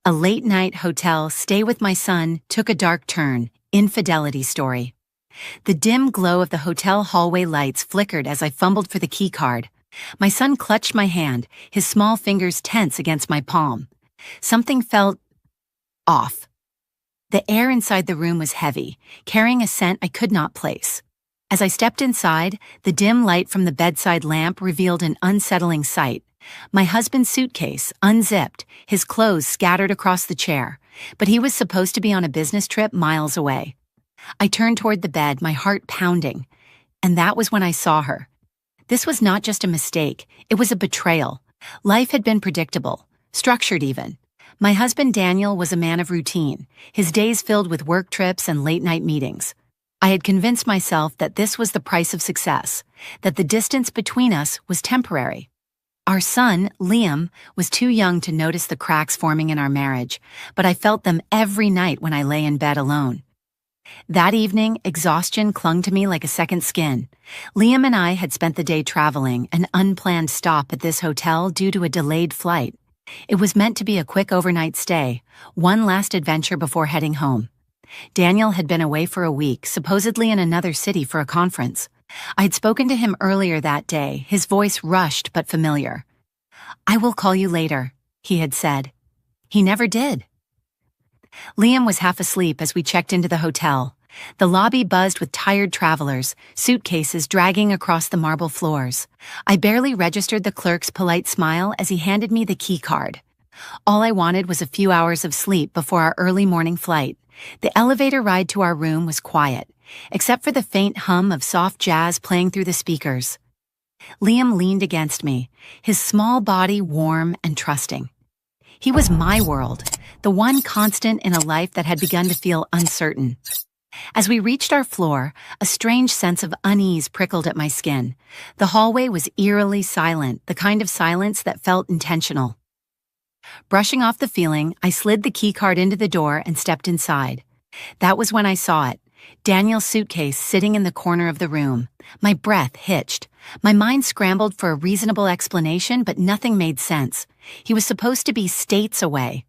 A late-night hotel stay with my son took a dark turn. Infidelity story. The dim glow of the hotel hallway lights flickered as I fumbled for the key card. My son clutched my hand, his small fingers tense against my palm. Something felt off. The air inside the room was heavy, carrying a scent I could not place. As I stepped inside, the dim light from the bedside lamp revealed an unsettling sight. My husband's suitcase, unzipped, his clothes scattered across the chair, but he was supposed to be on a business trip miles away. I turned toward the bed, my heart pounding, and that was when I saw her. This was not just a mistake, it was a betrayal. Life had been predictable, structured even. My husband Daniel was a man of routine, his days filled with work trips and late-night meetings. I had convinced myself that this was the price of success, that the distance between us was temporary. Our son, Liam, was too young to notice the cracks forming in our marriage, but I felt them every night when I lay in bed alone. That evening, exhaustion clung to me like a second skin. Liam and I had spent the day traveling, an unplanned stop at this hotel due to a delayed flight. It was meant to be a quick overnight stay, one last adventure before heading home. Daniel had been away for a week, supposedly in another city for a conference. I had spoken to him earlier that day, his voice rushed but familiar. "I will call you later," he had said. He never did. Liam was half asleep as we checked into the hotel. The lobby buzzed with tired travelers, suitcases dragging across the marble floors. I barely registered the clerk's polite smile as he handed me the key card. All I wanted was a few hours of sleep before our early morning flight. The elevator ride to our room was quiet, except for the faint hum of soft jazz playing through the speakers. Liam leaned against me, his small body warm and trusting. He was my world, the one constant in a life that had begun to feel uncertain. As we reached our floor, a strange sense of unease prickled at my skin. The hallway was eerily silent, the kind of silence that felt intentional. Brushing off the feeling, I slid the key card into the door and stepped inside. That was when I saw it, Daniel's suitcase sitting in the corner of the room. My breath hitched. My mind scrambled for a reasonable explanation, but nothing made sense. He was supposed to be states away.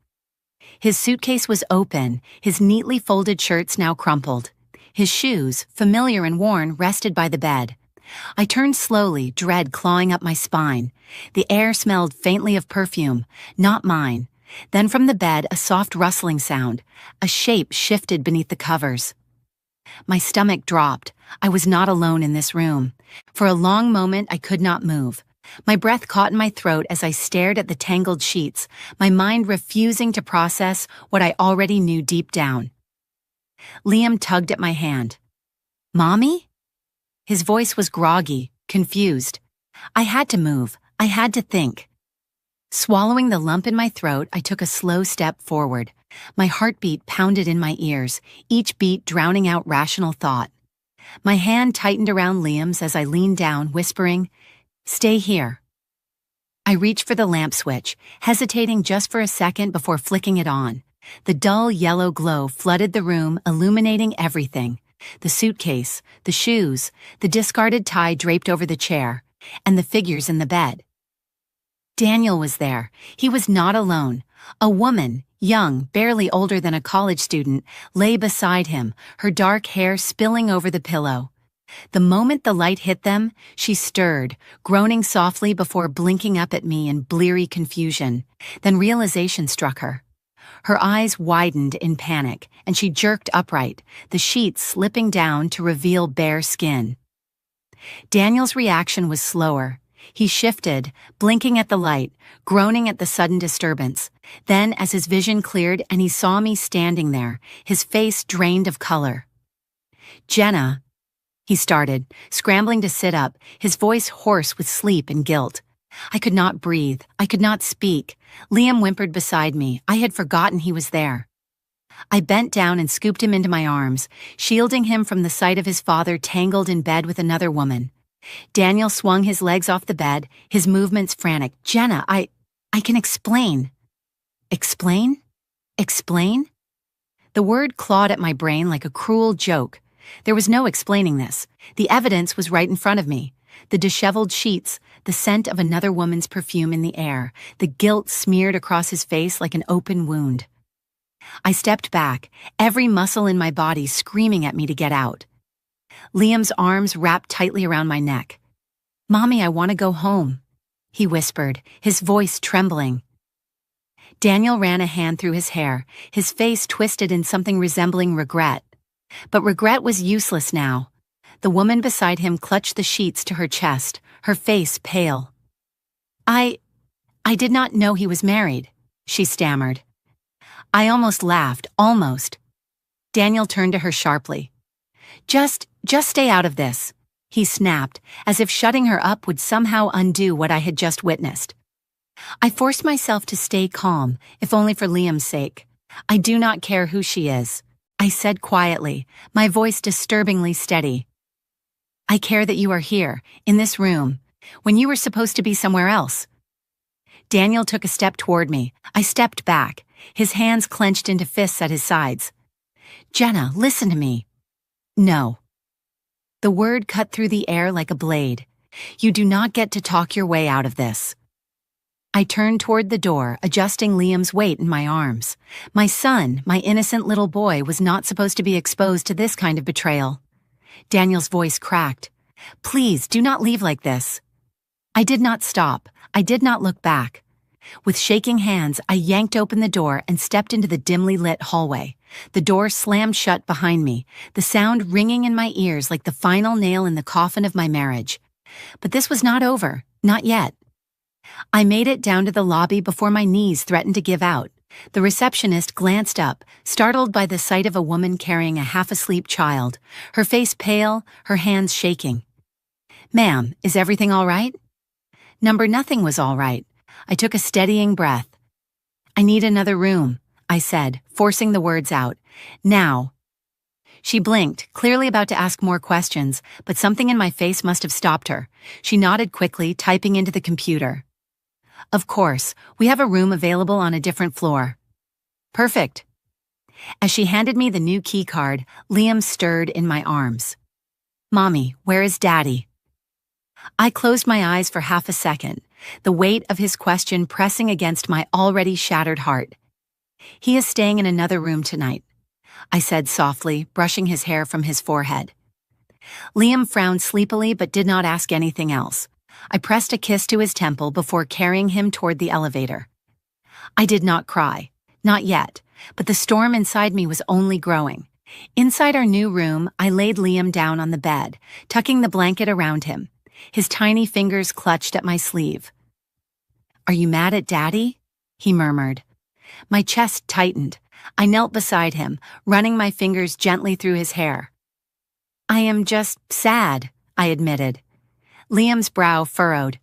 His suitcase was open, his neatly folded shirts now crumpled. His shoes, familiar and worn, rested by the bed. I turned slowly, dread clawing up my spine. The air smelled faintly of perfume, not mine. Then from the bed, a soft rustling sound. A shape shifted beneath the covers. My stomach dropped. I was not alone in this room. For a long moment, I could not move. My breath caught in my throat as I stared at the tangled sheets, my mind refusing to process what I already knew deep down. Liam tugged at my hand. "Mommy?" His voice was groggy, confused. I had to move. I had to think. Swallowing the lump in my throat, I took a slow step forward. My heartbeat pounded in my ears, each beat drowning out rational thought. My hand tightened around Liam's as I leaned down, whispering, "Stay here." I reached for the lamp switch, hesitating just for a second before flicking it on. The dull yellow glow flooded the room, illuminating everything. The suitcase, the shoes, the discarded tie draped over the chair, and the figures in the bed. Daniel was there. He was not alone. A woman, young, barely older than a college student, lay beside him, her dark hair spilling over the pillow. The moment the light hit them, she stirred, groaning softly before blinking up at me in bleary confusion. Then realization struck her. Her eyes widened in panic, and she jerked upright, the sheets slipping down to reveal bare skin. Daniel's reaction was slower. He shifted, blinking at the light, groaning at the sudden disturbance. Then, as his vision cleared and he saw me standing there, his face drained of color. "Jenna," he started, scrambling to sit up, his voice hoarse with sleep and guilt. I could not breathe. I could not speak. Liam whimpered beside me. I had forgotten he was there. I bent down and scooped him into my arms, shielding him from the sight of his father tangled in bed with another woman. Daniel swung his legs off the bed, his movements frantic. "Jenna, I can explain." Explain? Explain? The word clawed at my brain like a cruel joke. There was no explaining this. The evidence was right in front of me. The disheveled sheets, the scent of another woman's perfume in the air, the guilt smeared across his face like an open wound. I stepped back, every muscle in my body screaming at me to get out. Liam's arms wrapped tightly around my neck. "Mommy, I want to go home," he whispered, his voice trembling. Daniel ran a hand through his hair, his face twisted in something resembling regret. But regret was useless now. The woman beside him clutched the sheets to her chest, her face pale. I did not know he was married," she stammered. I almost laughed, almost. Daniel turned to her sharply. Just stay out of this," he snapped, as if shutting her up would somehow undo what I had just witnessed. I forced myself to stay calm, if only for Liam's sake. "I do not care who she is," I said quietly, my voice disturbingly steady. "I care that you are here, in this room, when you were supposed to be somewhere else." Daniel took a step toward me. I stepped back, his hands clenched into fists at his sides. "Jenna, listen to me." "No." The word cut through the air like a blade. "You do not get to talk your way out of this." I turned toward the door, adjusting Liam's weight in my arms. My son, my innocent little boy, was not supposed to be exposed to this kind of betrayal. Daniel's voice cracked. "Please, do not leave like this." I did not stop. I did not look back. With shaking hands, I yanked open the door and stepped into the dimly lit hallway. The door slammed shut behind me, the sound ringing in my ears like the final nail in the coffin of my marriage. But this was not over, not yet. I made it down to the lobby before my knees threatened to give out. The receptionist glanced up, startled by the sight of a woman carrying a half-asleep child, her face pale, her hands shaking. "Ma'am, is everything all right?" Nothing was all right. I took a steadying breath. "I need another room," I said, forcing the words out. "Now." She blinked, clearly about to ask more questions, but something in my face must have stopped her. She nodded quickly, typing into the computer. "Of course, we have a room available on a different floor." "Perfect." As she handed me the new key card, Liam stirred in my arms. "Mommy, where is Daddy?" I closed my eyes for half a second, the weight of his question pressing against my already shattered heart. "He is staying in another room tonight," I said softly, brushing his hair from his forehead. Liam frowned sleepily but did not ask anything else. I pressed a kiss to his temple before carrying him toward the elevator. I did not cry, not yet, but the storm inside me was only growing. Inside our new room, I laid Liam down on the bed, tucking the blanket around him. His tiny fingers clutched at my sleeve. "Are you mad at Daddy?" he murmured. My chest tightened. I knelt beside him, running my fingers gently through his hair. "I am just sad," I admitted. Liam's brow furrowed.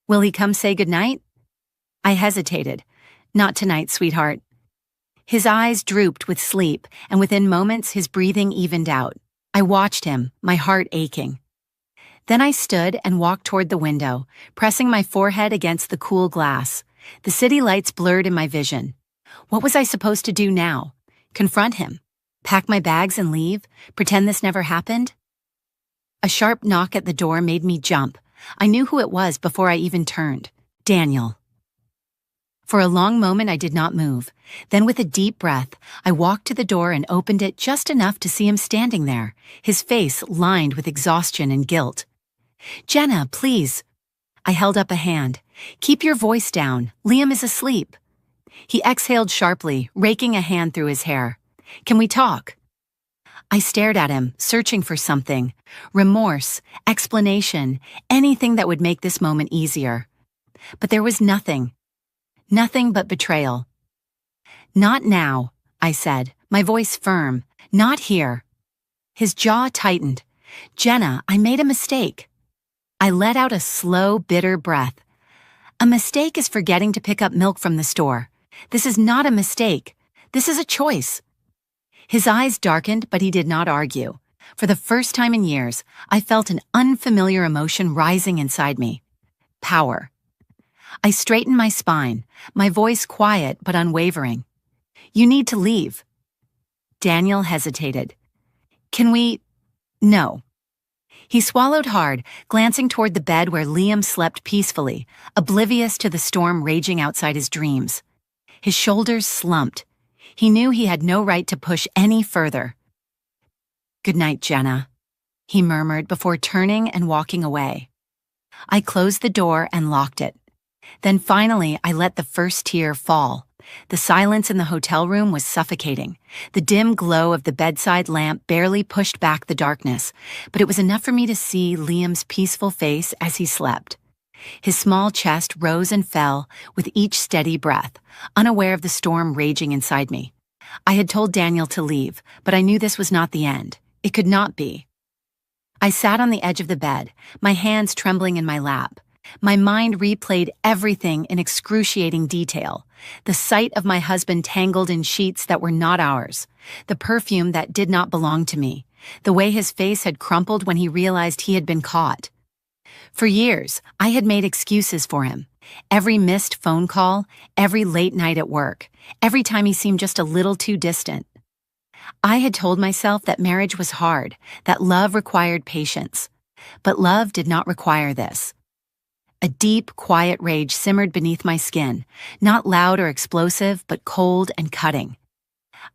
"Will he come say goodnight?" I hesitated. "Not tonight, sweetheart." His eyes drooped with sleep, and within moments his breathing evened out. I watched him, my heart aching. Then I stood and walked toward the window, pressing my forehead against the cool glass. The city lights blurred in my vision. What was I supposed to do now? Confront him? Pack my bags and leave? Pretend this never happened? A sharp knock at the door made me jump. I knew who it was before I even turned. Daniel. For a long moment I did not move. Then with a deep breath, I walked to the door and opened it just enough to see him standing there, his face lined with exhaustion and guilt. "Jenna, please." I held up a hand. "Keep your voice down. Liam is asleep." He exhaled sharply, raking a hand through his hair. "Can we talk?" I stared at him, searching for something. Remorse, explanation, anything that would make this moment easier. But there was nothing. Nothing but betrayal. "Not now," I said, my voice firm. "Not here." His jaw tightened. "Jenna, I made a mistake." I let out a slow, bitter breath. "A mistake is forgetting to pick up milk from the store. This is not a mistake. This is a choice." His eyes darkened, but he did not argue. For the first time in years, I felt an unfamiliar emotion rising inside me. Power. I straightened my spine, my voice quiet but unwavering. "You need to leave." Daniel hesitated. "Can we?" "No." He swallowed hard, glancing toward the bed where Liam slept peacefully, oblivious to the storm raging outside his dreams. His shoulders slumped. He knew he had no right to push any further. "Good night, Jenna," he murmured before turning and walking away. I closed the door and locked it. Then finally, I let the first tear fall. The silence in the hotel room was suffocating. The dim glow of the bedside lamp barely pushed back the darkness, but it was enough for me to see Liam's peaceful face as he slept. His small chest rose and fell with each steady breath, unaware of the storm raging inside me. I had told Daniel to leave, but I knew this was not the end. It could not be. I sat on the edge of the bed, my hands trembling in my lap. My mind replayed everything in excruciating detail. The sight of my husband tangled in sheets that were not ours, the perfume that did not belong to me, the way his face had crumpled when he realized he had been caught. For years, I had made excuses for him. Every missed phone call, every late night at work, every time he seemed just a little too distant. I had told myself that marriage was hard, that love required patience. But love did not require this. A deep, quiet rage simmered beneath my skin, not loud or explosive, but cold and cutting.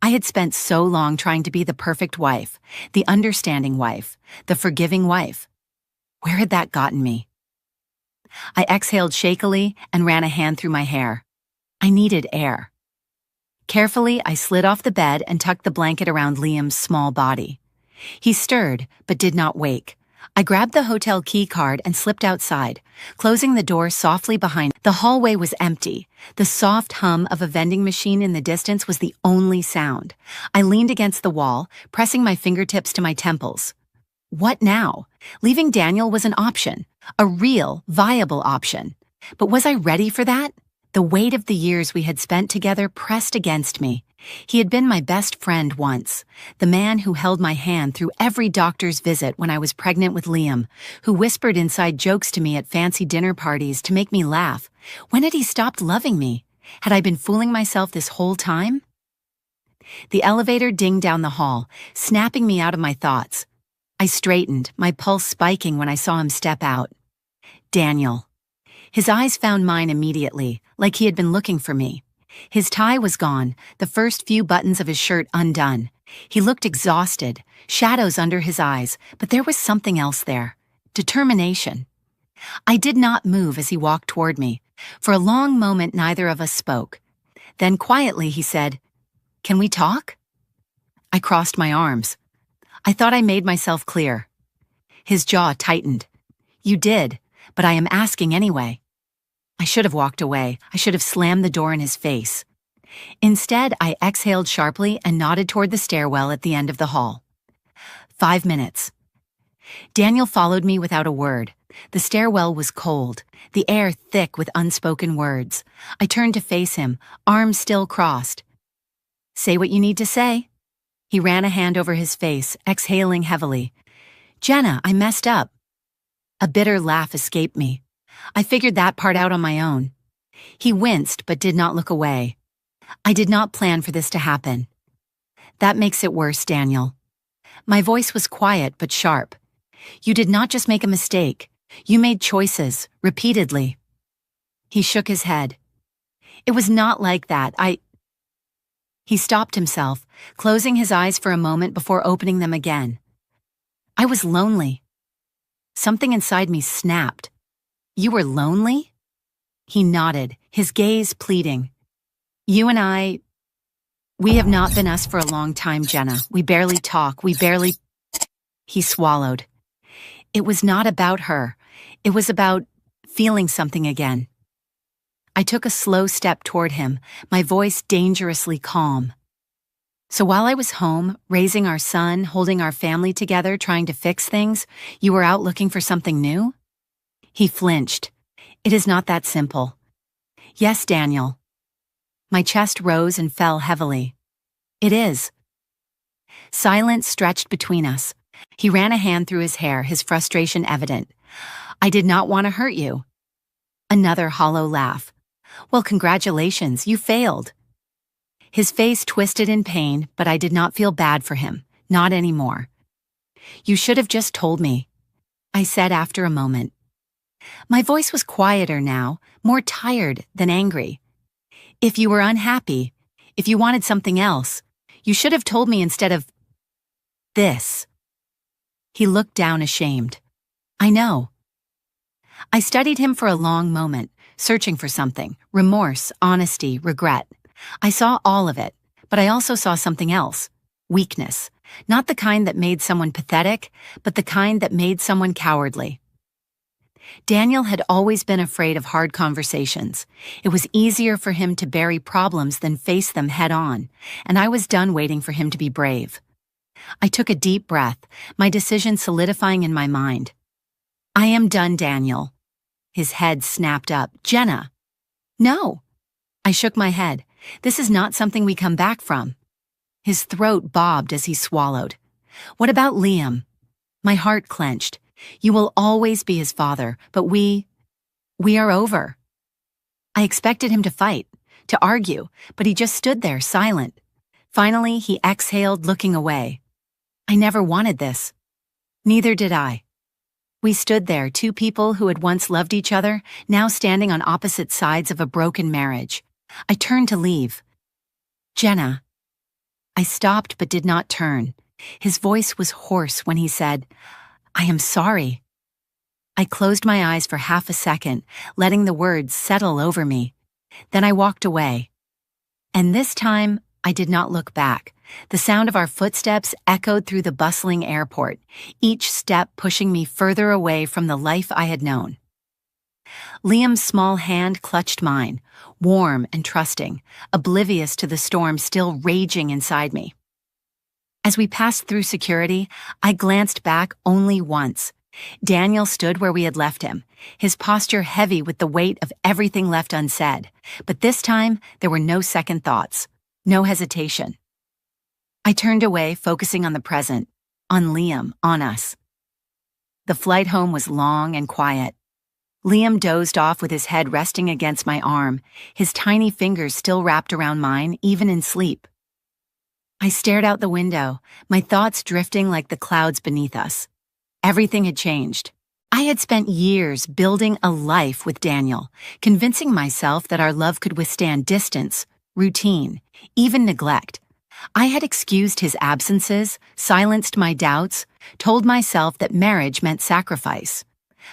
I had spent so long trying to be the perfect wife, the understanding wife, the forgiving wife. Where had that gotten me? I exhaled shakily and ran a hand through my hair. I needed air. Carefully, I slid off the bed and tucked the blanket around Liam's small body. He stirred, but did not wake. I grabbed the hotel key card and slipped outside, closing the door softly behind. The hallway was empty. The soft hum of a vending machine in the distance was the only sound. I leaned against the wall, pressing my fingertips to my temples. What now? Leaving Daniel was an option, a real, viable option. But was I ready for that? The weight of the years we had spent together pressed against me. He had been my best friend once, the man who held my hand through every doctor's visit when I was pregnant with Liam, who whispered inside jokes to me at fancy dinner parties to make me laugh. When had he stopped loving me? Had I been fooling myself this whole time? The elevator dinged down the hall, snapping me out of my thoughts. I straightened, my pulse spiking when I saw him step out. Daniel. His eyes found mine immediately, like he had been looking for me. His tie was gone, the first few buttons of his shirt undone. He looked exhausted, shadows under his eyes, but there was something else there. Determination. I did not move as he walked toward me. For a long moment, neither of us spoke. Then quietly he said, "Can we talk?" I crossed my arms. I thought I made myself clear. His jaw tightened. "You did, but I am asking anyway." I should have walked away. I should have slammed the door in his face. Instead, I exhaled sharply and nodded toward the stairwell at the end of the hall. 5 minutes. Daniel followed me without a word. The stairwell was cold, the air thick with unspoken words. I turned to face him, arms still crossed. "Say what you need to say." He ran a hand over his face, exhaling heavily. "Jenna, I messed up." A bitter laugh escaped me. I figured that part out on my own. He winced but did not look away. I did not plan for this to happen. "That makes it worse, Daniel." My voice was quiet but sharp. "You did not just make a mistake. You made choices, repeatedly." He shook his head. "It was not like that. He stopped himself, closing his eyes for a moment before opening them again. "I was lonely." Something inside me snapped. "You were lonely?" He nodded, his gaze pleading. "You and we have not been us for a long time, Jenna. We barely talk, He swallowed. It was not about her. It was about feeling something again. I took a slow step toward him, my voice dangerously calm. "So while I was home, raising our son, holding our family together, trying to fix things, you were out looking for something new?" He flinched. "It is not that simple." "Yes, Daniel." My chest rose and fell heavily. "It is." Silence stretched between us. He ran a hand through his hair, his frustration evident. "I did not want to hurt you." Another hollow laugh. "Well, congratulations, you failed." His face twisted in pain, but I did not feel bad for him. Not anymore. "You should have just told me." I said after a moment. My voice was quieter now, more tired than angry. If you were unhappy, if you wanted something else, you should have told me instead of this. He looked down ashamed. I know. I studied him for a long moment, searching for something: remorse, honesty, regret. I saw all of it, but I also saw something else: weakness. Not the kind that made someone pathetic, but the kind that made someone cowardly. Daniel had always been afraid of hard conversations. It was easier for him to bury problems than face them head on, and I was done waiting for him to be brave. I took a deep breath, my decision solidifying in my mind. I am done, Daniel. His head snapped up. Jenna. No. I shook my head. This is not something we come back from. His throat bobbed as he swallowed. What about Liam? My heart clenched. You will always be his father, but we are over. I expected him to fight, to argue, but he just stood there, silent. Finally, he exhaled, looking away. I never wanted this. Neither did I. We stood there, two people who had once loved each other, now standing on opposite sides of a broken marriage. I turned to leave. Jenna. I stopped but did not turn. His voice was hoarse when he said, I am sorry. I closed my eyes for half a second, letting the words settle over me. Then I walked away. And this time, I did not look back. The sound of our footsteps echoed through the bustling airport, each step pushing me further away from the life I had known. Liam's small hand clutched mine, warm and trusting, oblivious to the storm still raging inside me. As we passed through security, I glanced back only once. Daniel stood where we had left him, his posture heavy with the weight of everything left unsaid. But this time, there were no second thoughts, no hesitation. I turned away, focusing on the present, on Liam, on us. The flight home was long and quiet. Liam dozed off with his head resting against my arm, his tiny fingers still wrapped around mine, even in sleep. I stared out the window, my thoughts drifting like the clouds beneath us. Everything had changed. I had spent years building a life with Daniel, convincing myself that our love could withstand distance, routine, even neglect. I had excused his absences, silenced my doubts, told myself that marriage meant sacrifice.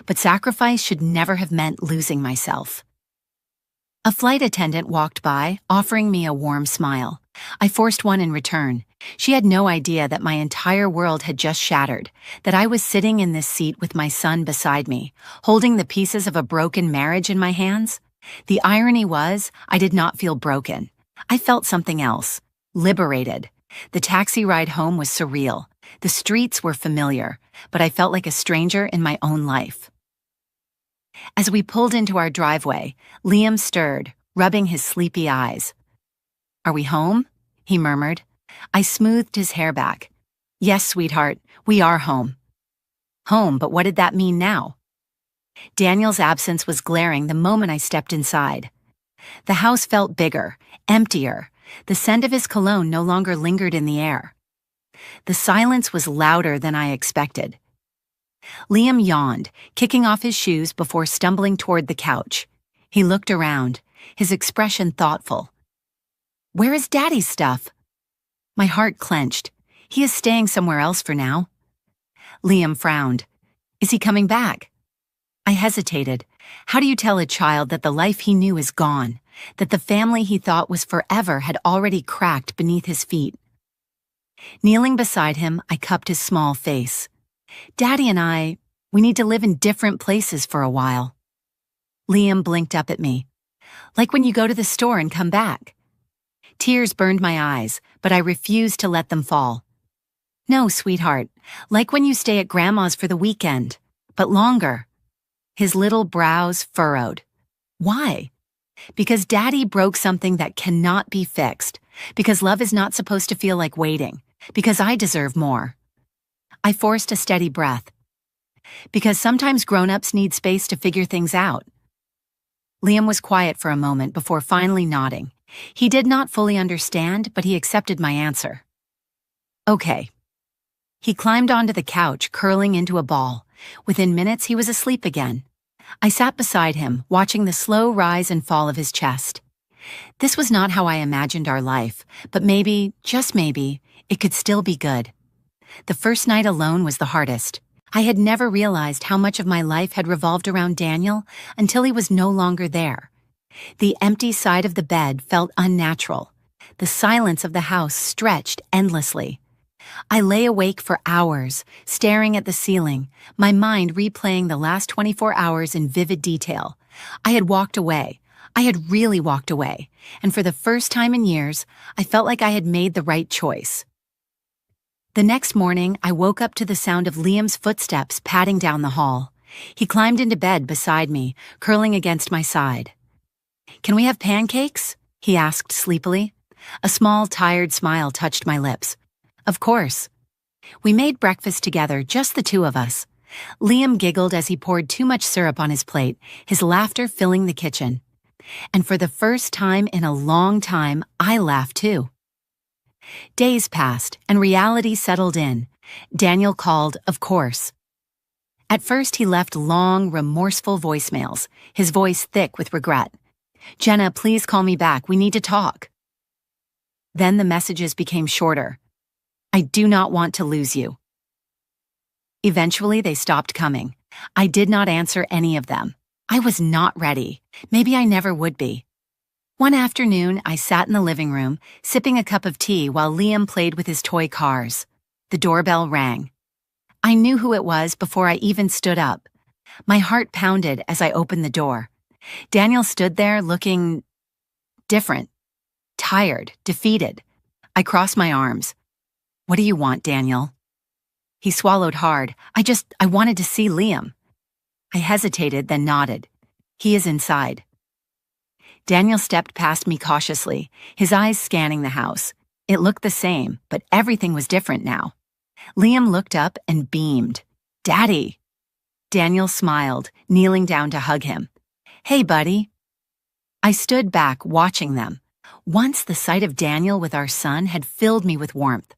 But sacrifice should never have meant losing myself. A flight attendant walked by, offering me a warm smile. I forced one in return. She had no idea that my entire world had just shattered, that I was sitting in this seat with my son beside me, holding the pieces of a broken marriage in my hands. The irony was, I did not feel broken. I felt something else. Liberated. The taxi ride home was surreal. The streets were familiar, but I felt like a stranger in my own life. As we pulled into our driveway, Liam stirred, rubbing his sleepy eyes. Are we home? He murmured. I smoothed his hair back. Yes, sweetheart, we are home. Home, but what did that mean now? Daniel's absence was glaring the moment I stepped inside. The house felt bigger, emptier. The scent of his cologne no longer lingered in the air. The silence was louder than I expected. Liam yawned, kicking off his shoes before stumbling toward the couch. He looked around, his expression thoughtful. Where is Daddy's stuff? My heart clenched. He is staying somewhere else for now. Liam frowned. Is he coming back? I hesitated. How do you tell a child that the life he knew is gone, that the family he thought was forever had already cracked beneath his feet? Kneeling beside him, I cupped his small face. Daddy and we need to live in different places for a while. Liam blinked up at me. Like when you go to the store and come back. Tears burned my eyes, but I refused to let them fall. No, sweetheart, like when you stay at Grandma's for the weekend, but longer. His little brows furrowed. Why? Because Daddy broke something that cannot be fixed. Because love is not supposed to feel like waiting. Because I deserve more. I forced a steady breath. Because sometimes grown-ups need space to figure things out. Liam was quiet for a moment before finally nodding. He did not fully understand, but he accepted my answer. Okay. He climbed onto the couch, curling into a ball. Within minutes, he was asleep again. I sat beside him, watching the slow rise and fall of his chest. This was not how I imagined our life, but maybe, just maybe, it could still be good. The first night alone was the hardest. I had never realized how much of my life had revolved around Daniel until he was no longer there. The empty side of the bed felt unnatural. The silence of the house stretched endlessly. I lay awake for hours, staring at the ceiling, my mind replaying the last 24 hours in vivid detail. I had walked away. I had really walked away, and for the first time in years, I felt like I had made the right choice. The next morning, I woke up to the sound of Liam's footsteps padding down the hall. He climbed into bed beside me, curling against my side. "Can we have pancakes?" he asked sleepily. A small, tired smile touched my lips. "Of course." We made breakfast together, just the two of us. Liam giggled as he poured too much syrup on his plate, his laughter filling the kitchen. And for the first time in a long time, I laughed too. Days passed, and reality settled in. Daniel called, of course. At first, he left long, remorseful voicemails, his voice thick with regret. "Jenna, please call me back. We need to talk." Then the messages became shorter. "I do not want to lose you." Eventually, they stopped coming. I did not answer any of them. I was not ready. Maybe I never would be. One afternoon, I sat in the living room, sipping a cup of tea while Liam played with his toy cars. The doorbell rang. I knew who it was before I even stood up. My heart pounded as I opened the door. Daniel stood there looking different, tired, defeated. I crossed my arms. "What do you want, Daniel?" He swallowed hard. I wanted to see Liam." I hesitated, then nodded. "He is inside." Daniel stepped past me cautiously, his eyes scanning the house. It looked the same, but everything was different now. Liam looked up and beamed. "Daddy!" Daniel smiled, kneeling down to hug him. "Hey, buddy." I stood back, watching them. Once the sight of Daniel with our son had filled me with warmth.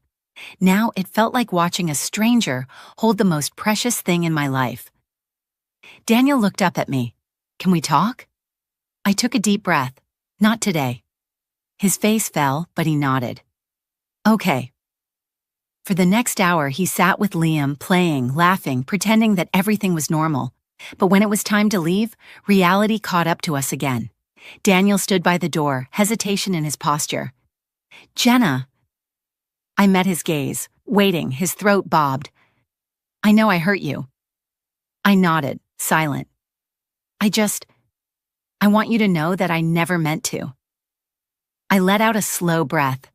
Now it felt like watching a stranger hold the most precious thing in my life. Daniel looked up at me. "Can we talk?" I took a deep breath. "Not today." His face fell, but he nodded. "Okay." For the next hour, he sat with Liam, playing, laughing, pretending that everything was normal. But when it was time to leave, reality caught up to us again. Daniel stood by the door, hesitation in his posture. "Jenna." I met his gaze, waiting, his throat bobbed. "I know I hurt you." I nodded, silent. I want you to know that I never meant to." I let out a slow breath.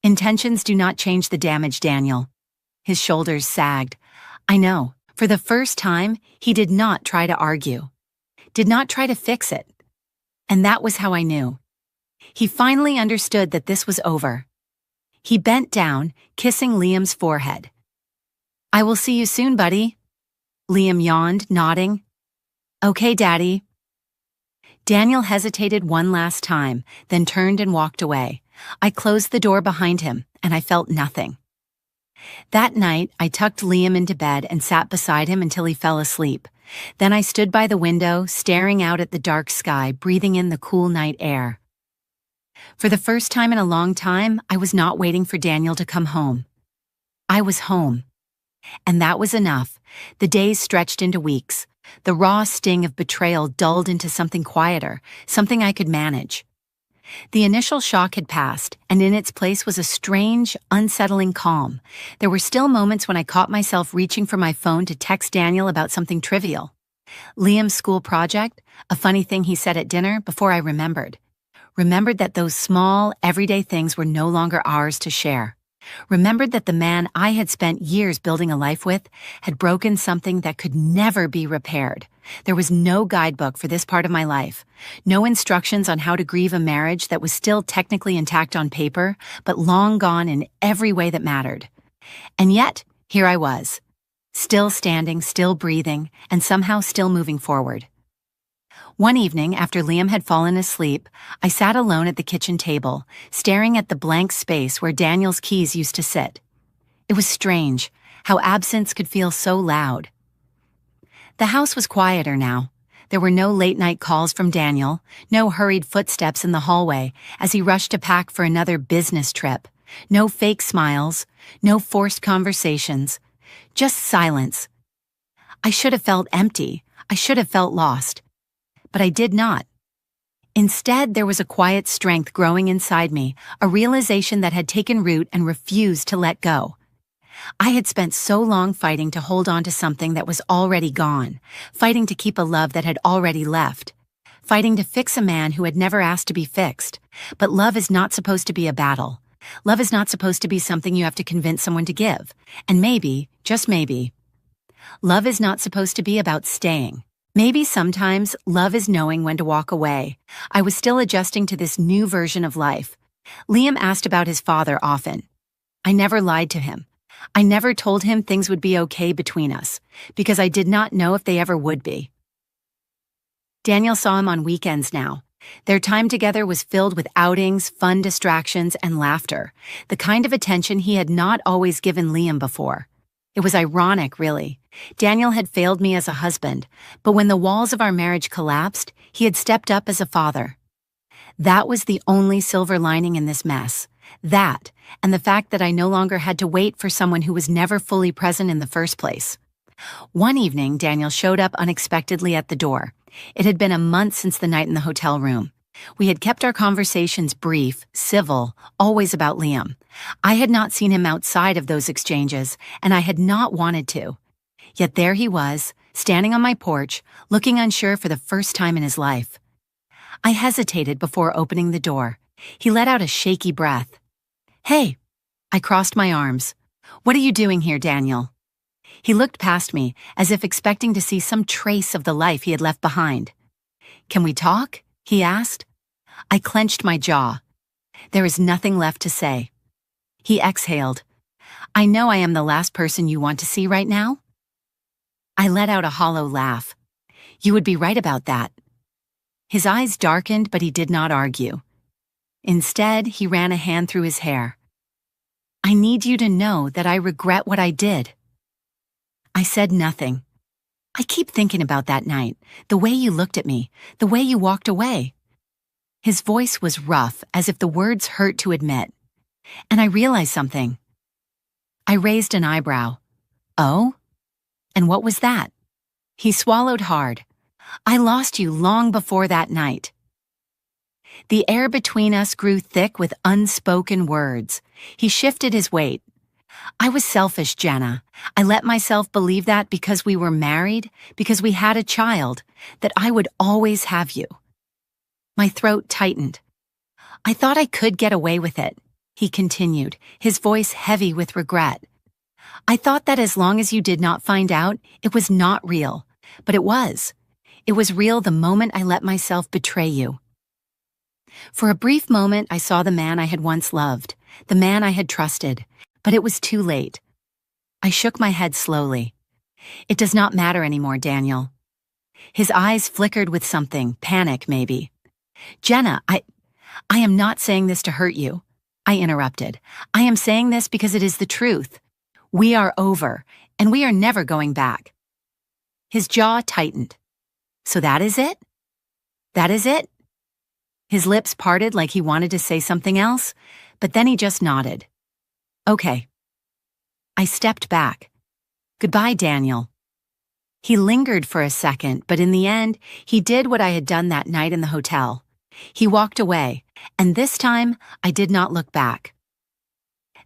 "Intentions do not change the damage, Daniel." His shoulders sagged. I know. For the first time, he did not try to argue. Did not try to fix it. And that was how I knew. He finally understood that this was over. He bent down, kissing Liam's forehead. "I will see you soon, buddy." Liam yawned, nodding. "Okay, Daddy." Daniel hesitated one last time, then turned and walked away. I closed the door behind him, and I felt nothing. That night, I tucked Liam into bed and sat beside him until he fell asleep. Then I stood by the window, staring out at the dark sky, breathing in the cool night air. For the first time in a long time, I was not waiting for Daniel to come home. I was home. And that was enough. The days stretched into weeks. The raw sting of betrayal dulled into something quieter, something I could manage. The initial shock had passed, and in its place was a strange, unsettling calm. There were still moments when I caught myself reaching for my phone to text Daniel about something trivial. Liam's school project, a funny thing he said at dinner, before I remembered. Remembered that those small, everyday things were no longer ours to share. Remembered that the man I had spent years building a life with had broken something that could never be repaired. There was no guidebook for this part of my life, no instructions on how to grieve a marriage that was still technically intact on paper, but long gone in every way that mattered. And yet, here I was, still standing, still breathing, and somehow still moving forward. One evening, after Liam had fallen asleep, I sat alone at the kitchen table, staring at the blank space where Daniel's keys used to sit. It was strange. how absence could feel so loud. The house was quieter now. There were no late-night calls from Daniel, no hurried footsteps in the hallway as he rushed to pack for another business trip, no fake smiles, no forced conversations, just silence. I should have felt empty. I should have felt lost. But I did not. Instead, there was a quiet strength growing inside me, a realization that had taken root and refused to let go. I had spent so long fighting to hold on to something that was already gone, fighting to keep a love that had already left, fighting to fix a man who had never asked to be fixed. But love is not supposed to be a battle. Love is not supposed to be something you have to convince someone to give. And maybe, just maybe, love is not supposed to be about staying. Maybe sometimes love is knowing when to walk away. I was still adjusting to this new version of life. Liam asked about his father often. I never lied to him. I never told him things would be okay between us, because I did not know if they ever would be. Daniel saw him on weekends now. Their time together was filled with outings, fun distractions, and laughter, the kind of attention he had not always given Liam before. It was ironic, really. Daniel had failed me as a husband, but when the walls of our marriage collapsed, he had stepped up as a father. That was the only silver lining in this mess. That, and the fact that I no longer had to wait for someone who was never fully present in the first place. One evening, Daniel showed up unexpectedly at the door. It had been a month since the night in the hotel room. We had kept our conversations brief, civil, always about Liam. I had not seen him outside of those exchanges, and I had not wanted to. Yet there he was, standing on my porch, looking unsure for the first time in his life. I hesitated before opening the door. He let out a shaky breath. "Hey." I crossed my arms. "What are you doing here, Daniel?" He looked past me, as if expecting to see some trace of the life he had left behind. "Can we talk?" he asked. I clenched my jaw. There is nothing left to say. He exhaled. "I know I am the last person you want to see right now." I let out a hollow laugh. "You would be right about that." His eyes darkened, but he did not argue. Instead, he ran a hand through his hair. "I need you to know that I regret what I did." I said nothing. "I keep thinking about that night, the way you looked at me, the way you walked away." His voice was rough, as if the words hurt to admit. And I realized something. I raised an eyebrow. "Oh? And what was that?" He swallowed hard. "I lost you long before that night." The air between us grew thick with unspoken words. He shifted his weight. "I was selfish, Jenna. I let myself believe that because we were married, because we had a child, that I would always have you." My throat tightened. "I thought I could get away with it," he continued, his voice heavy with regret. "I thought that as long as you did not find out, it was not real. But it was. It was real the moment I let myself betray you." For a brief moment, I saw the man I had once loved, the man I had trusted, but it was too late. I shook my head slowly. "It does not matter anymore, Daniel." His eyes flickered with something, panic maybe. "Jenna, I am not saying this to hurt you," I interrupted. "I am saying this because it is the truth. We are over, and we are never going back." His jaw tightened. "So that is it? That is it?" His lips parted like he wanted to say something else, but then he just nodded. "Okay." I stepped back. "Goodbye, Daniel." He lingered for a second, but in the end, he did what I had done that night in the hotel. He walked away, and this time, I did not look back.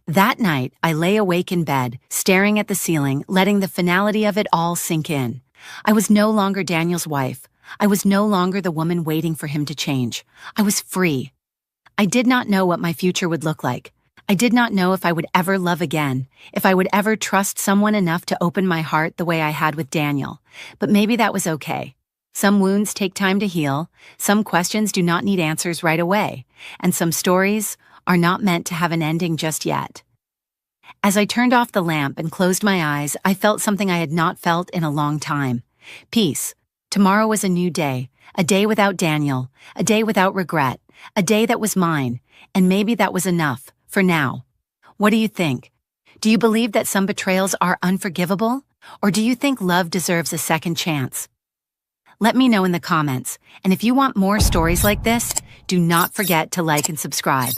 That night, I lay awake in bed, staring at the ceiling, letting the finality of it all sink in. I was no longer Daniel's wife. I was no longer the woman waiting for him to change. I was free. I did not know what my future would look like. I did not know if I would ever love again, if I would ever trust someone enough to open my heart the way I had with Daniel. But maybe that was okay. Some wounds take time to heal, some questions do not need answers right away, and some stories are not meant to have an ending just yet. As I turned off the lamp and closed my eyes, I felt something I had not felt in a long time. Peace. Tomorrow was a new day, a day without Daniel, a day without regret, a day that was mine, and maybe that was enough, for now. What do you think? Do you believe that some betrayals are unforgivable? Or do you think love deserves a second chance? Let me know in the comments. And if you want more stories like this, do not forget to like and subscribe.